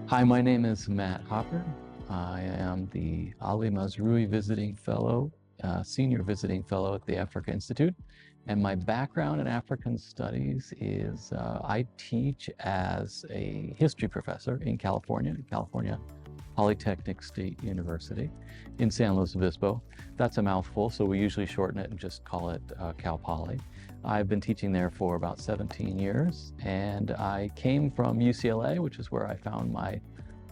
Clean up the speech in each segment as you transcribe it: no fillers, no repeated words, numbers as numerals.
Hi, my name is Matt Hopper. I am the Ali Mazrui Visiting Fellow, Senior Visiting Fellow at the Africa Institute. And my background in African Studies is I teach as a history professor in California Polytechnic State University in San Luis Obispo. That's a mouthful, so we usually shorten it and just call it Cal Poly. I've been teaching there for about 17 years, and I came from UCLA, which is where I found my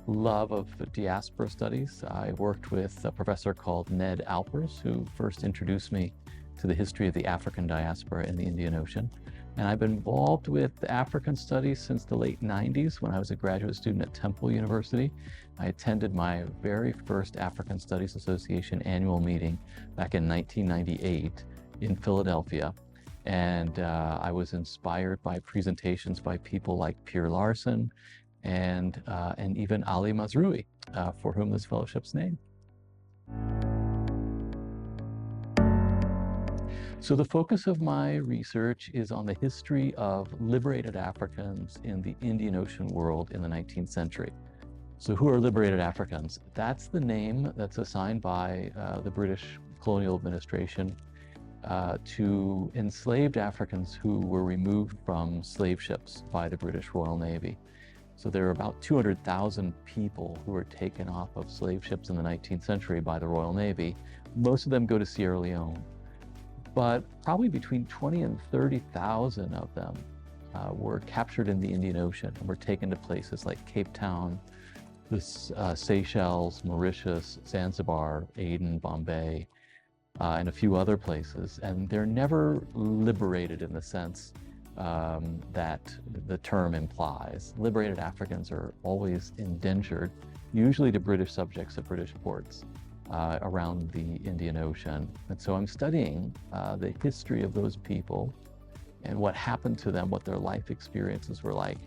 love of diaspora studies. I worked with a professor called Ned Alpers, who first introduced me to the history of the African diaspora in the Indian Ocean. And I've been involved with African studies since the late 90s when I was a graduate student at Temple University. I attended my very first African Studies Association annual meeting back in 1998 in Philadelphia. And I was inspired by presentations by people like Pierre Larson and even Ali Mazrui, for whom this fellowship's named. So the focus of my research is on the history of liberated Africans in the Indian Ocean world in the 19th century. So who are liberated Africans? That's the name that's assigned by the British colonial administration to enslaved Africans who were removed from slave ships by the British Royal Navy. So there are about 200,000 people who were taken off of slave ships in the 19th century by the Royal Navy. Most of them go to Sierra Leone, but probably between 20 and 30,000 of them were captured in the Indian Ocean and were taken to places like Cape Town, the Seychelles, Mauritius, Zanzibar, Aden, Bombay, and a few other places. And they're never liberated in the sense that the term implies. Liberated Africans are always indentured, usually to British subjects at British ports around the Indian Ocean. And so I'm studying the history of those people and what happened to them, what their life experiences were like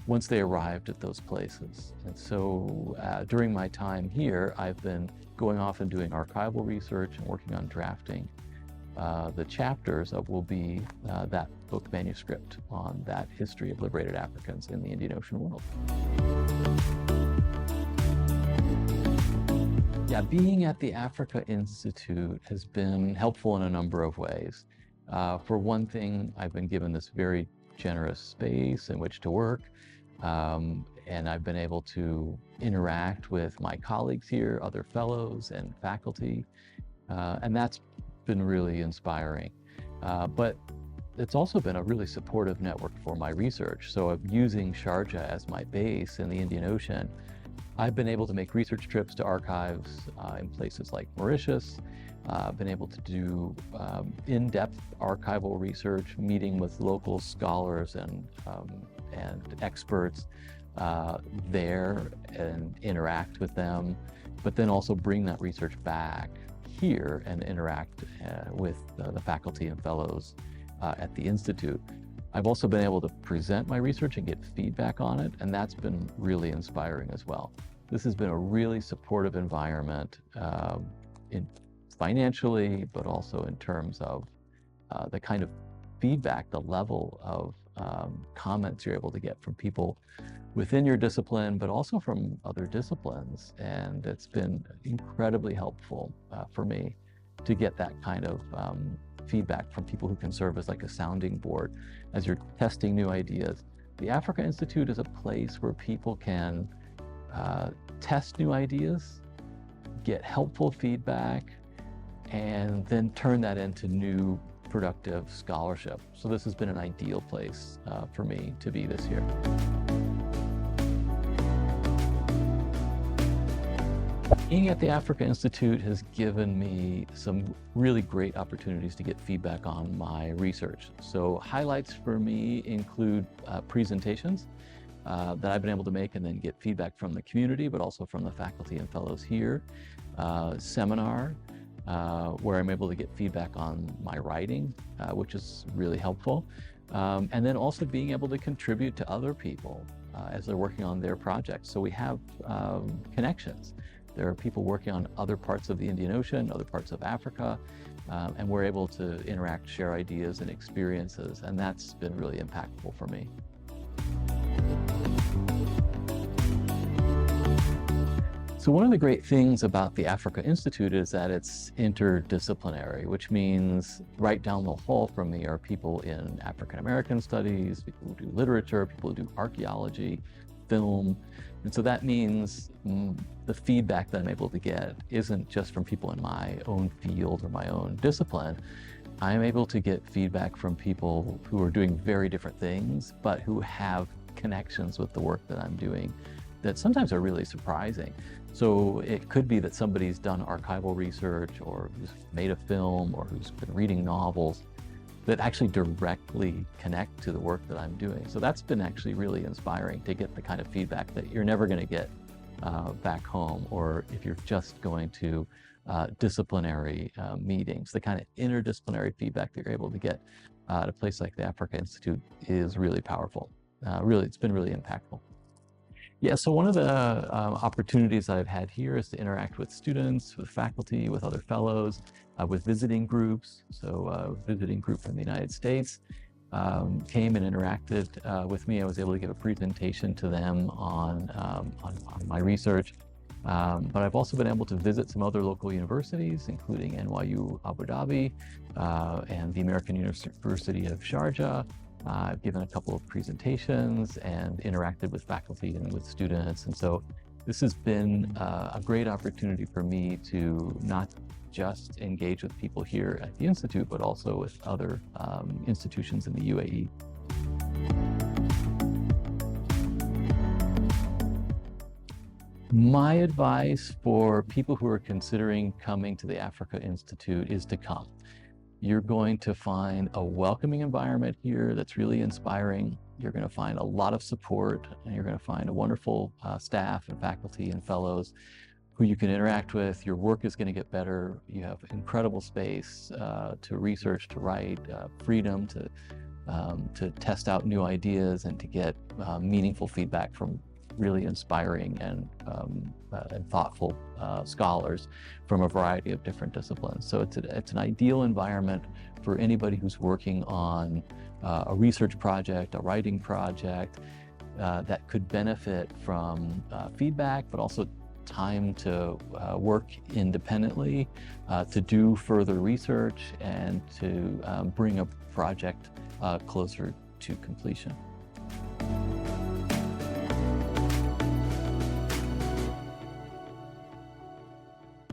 once they arrived at those places. And so during my time here, I've been going off and doing archival research and working on drafting the chapters of will be that book manuscript on that history of liberated Africans in the Indian Ocean world. Yeah, being at the Africa Institute has been helpful in a number of ways. For one thing, I've been given this very generous space in which to work, and I've been able to interact with my colleagues here, other fellows and faculty, and that's been really inspiring. But it's also been a really supportive network for my research. So I'm using Sharjah as my base in the Indian Ocean. I've been able to make research trips to archives in places like Mauritius. I've been able to do in-depth archival research, meeting with local scholars and experts there and interact with them, but then also bring that research back here and interact with the faculty and fellows at the Institute. I've also been able to present my research and get feedback on it, and that's been really inspiring as well. This has been a really supportive environment financially, but also in terms of the kind of feedback, the level of comments you're able to get from people within your discipline, but also from other disciplines. And it's been incredibly helpful for me to get that kind of feedback from people who can serve as like a sounding board as you're testing new ideas. The Africa Institute is a place where people can test new ideas, get helpful feedback, and then turn that into new productive scholarship. So this has been an ideal place for me to be this year. Being at the Africa Institute has given me some really great opportunities to get feedback on my research. So highlights for me include presentations that I've been able to make and then get feedback from the community, but also from the faculty and fellows here. Seminar, where I'm able to get feedback on my writing, which is really helpful. And then also being able to contribute to other people as they're working on their projects. So we have connections. There are people working on other parts of the Indian Ocean, other parts of Africa, and we're able to interact, share ideas and experiences, and that's been really impactful for me. So one of the great things about the Africa Institute is that it's interdisciplinary, which means right down the hall from me are people in African American studies, people who do literature, people who do archaeology, film. And so that means the feedback that I'm able to get isn't just from people in my own field or my own discipline. I'm able to get feedback from people who are doing very different things, but who have connections with the work that I'm doing that sometimes are really surprising. So it could be that somebody's done archival research or who's made a film or who's been reading novels that actually directly connect to the work that I'm doing. So that's been actually really inspiring to get the kind of feedback that you're never going to get back home, or if you're just going to disciplinary meetings. The kind of interdisciplinary feedback that you're able to get at a place like the Africa Institute is really powerful. It's been really impactful. Yeah, so one of the opportunities that I've had here is to interact with students, with faculty, with other fellows, with visiting groups. So a visiting group from the United States came and interacted with me. I was able to give a presentation to them on my research. But I've also been able to visit some other local universities, including NYU Abu Dhabi and the American University of Sharjah. I've given a couple of presentations and interacted with faculty and with students. And so this has been a great opportunity for me to not just engage with people here at the Institute, but also with other institutions in the U.A.E. My advice for people who are considering coming to the Africa Institute is to come. You're going to find a welcoming environment here that's really inspiring. You're going to find a lot of support, and you're going to find a wonderful staff and faculty and fellows who you can interact with. Your work is going to get better. You have incredible space to research, to write, freedom to test out new ideas and to get meaningful feedback from really inspiring and thoughtful scholars from a variety of different disciplines. So it's an ideal environment for anybody who's working on a research project, a writing project that could benefit from feedback, but also time to work independently, to do further research, and to bring a project closer to completion.